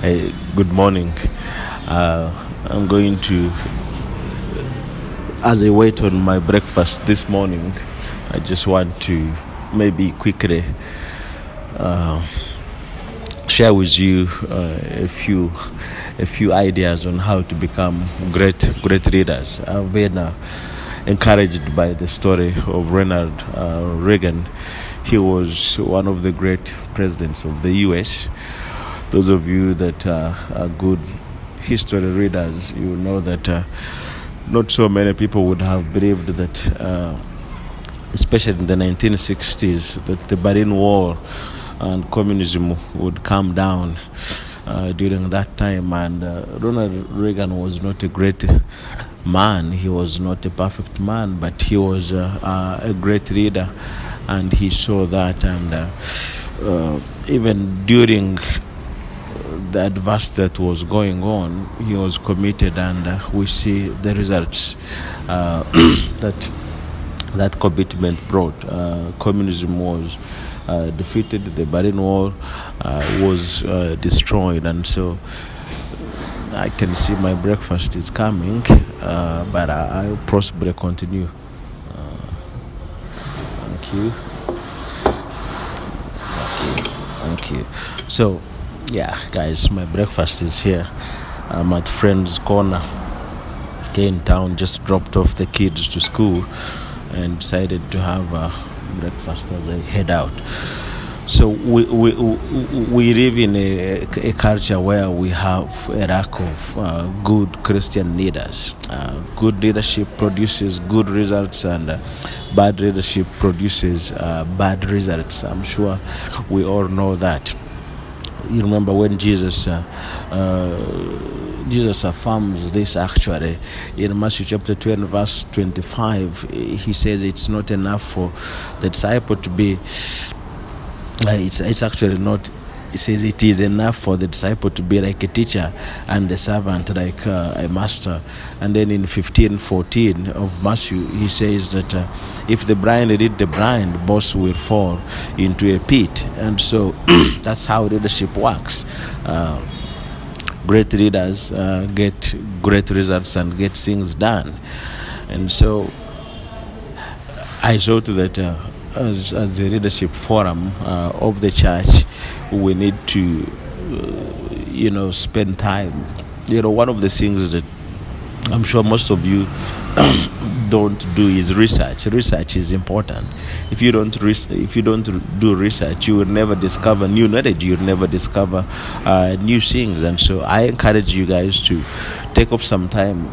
Hey, good morning. I'm going to, as I wait on my breakfast this morning, I just want to maybe quickly share with you a few ideas on how to become great readers. I've been encouraged by the story of Ronald Reagan. He was one of the great presidents of the U.S. Those of you that are good history readers, you know that not so many people would have believed that, especially in the 1960s, that the Berlin Wall and communism would come down during that time. And Ronald Reagan was not a great man. He was not a perfect man, but he was a great leader, and he saw that. And even during the adverse that was going on, he was committed, and we see the results that commitment brought. Communism was defeated, the Berlin Wall was destroyed, and so I can see my breakfast is coming, but I'll possibly continue. Thank you. Thank you. So, yeah, guys, my breakfast is here. I'm at Friend's Corner here in town. Just dropped off the kids to school and decided to have breakfast as I head out. So we live in a culture where we have a lack of good Christian leaders. Good leadership produces good results, and bad leadership produces bad results. I'm sure we all know that. You remember when Jesus affirms this actually in Matthew chapter 20 verse 25. He says it's not enough for the disciple to be it's actually not. He says it is enough for the disciple to be like a teacher and a servant like a master. And then in 15:14 of Matthew, he says that if the blind lead the blind, both will fall into a pit. And so that's how leadership works. Great leaders get great results and get things done. And so I thought that as a leadership forum of the church, we need to spend time. One of the things that I'm sure most of you don't do is research. Research is important. If you don't do research, you will never discover new knowledge. You will never discover new things. And so I encourage you guys to take off some time,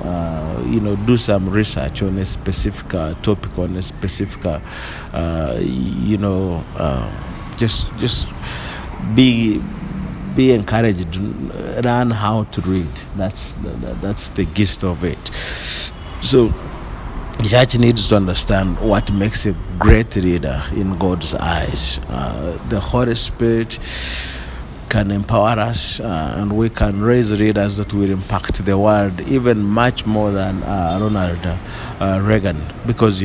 do some research on a specific topic, on a specific, just be encouraged. Learn how to read. That's the gist of it. So the church needs to understand what makes a great reader in God's eyes. The Holy Spirit can empower us, and we can raise readers that will impact the world even much more than Ronald Reagan, because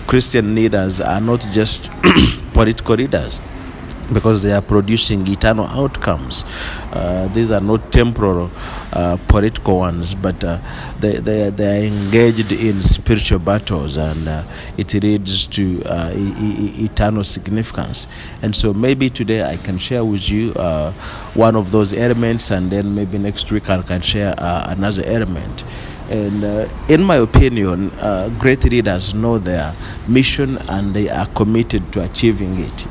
Christian leaders are not just political leaders, because they are producing eternal outcomes. These are not temporal political ones, but they are engaged in spiritual battles, and it leads to eternal significance. And so maybe today I can share with you one of those elements, and then maybe next week I can share another element. And in my opinion, great leaders know their mission, and they are committed to achieving it.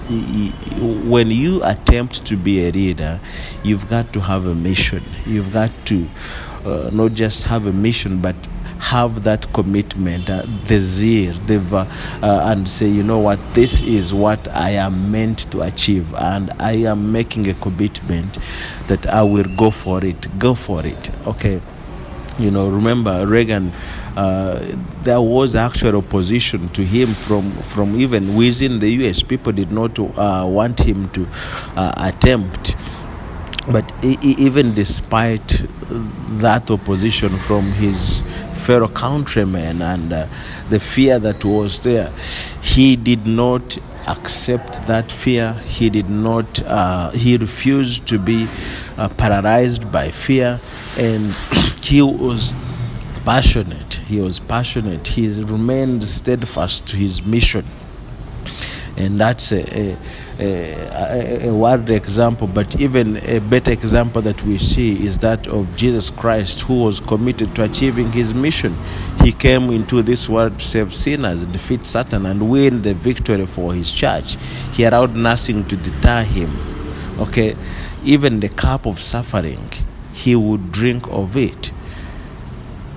When you attempt to be a leader, you've got to have a mission. You've got to not just have a mission, but have that commitment, the zeal, and say, you know what, this is what I am meant to achieve, and I am making a commitment that I will go for it. Okay. Remember Reagan, there was actual opposition to him from even within the US. People did not want him to attempt. But even despite that opposition from his fellow countrymen and the fear that was there, he did not accept that fear. He did not. He refused to be paralyzed by fear, and he was passionate. He was passionate. He remained steadfast to his mission, and that's a worldly example. But even a better example that we see is that of Jesus Christ, who was committed to achieving his mission. He came into this world to save sinners, defeat Satan, and win the victory for his church. He allowed nothing to deter him. Okay, even the cup of suffering, he would drink of it.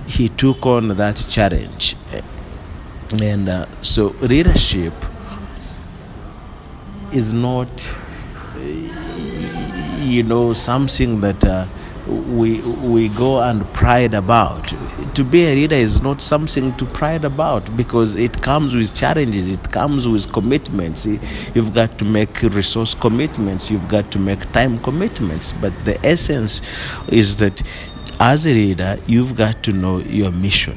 He took on that challenge. And so leadership is not something that we go and pride about. To be a leader is not something to pride about, because it comes with challenges, it comes with commitments. You've got to make resource commitments, you've got to make time commitments. But the essence is that as a leader, you've got to know your mission.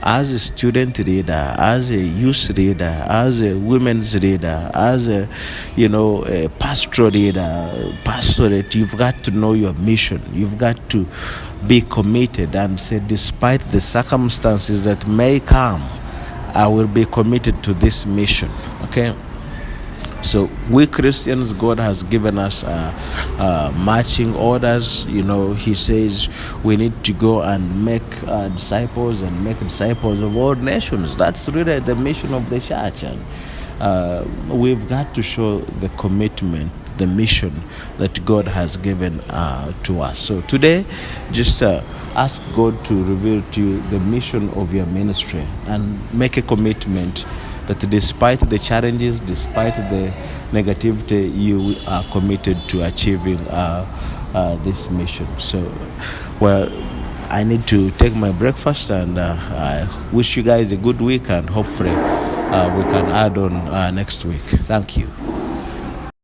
As a student leader, as a youth leader, as a women's leader, as a pastoral leader, pastorate, you've got to know your mission. You've got to be committed and say, despite the circumstances that may come, I will be committed to this mission. Okay? So we Christians, God has given us marching orders. He says we need to go and make disciples and make disciples of all nations. That's really the mission of the church, and we've got to show the commitment, the mission that God has given to us. So today, just ask God to reveal to you the mission of your ministry and make a commitment that despite the challenges, despite the negativity, you are committed to achieving this mission. So, I need to take my breakfast, and I wish you guys a good week, and hopefully we can add on next week. Thank you.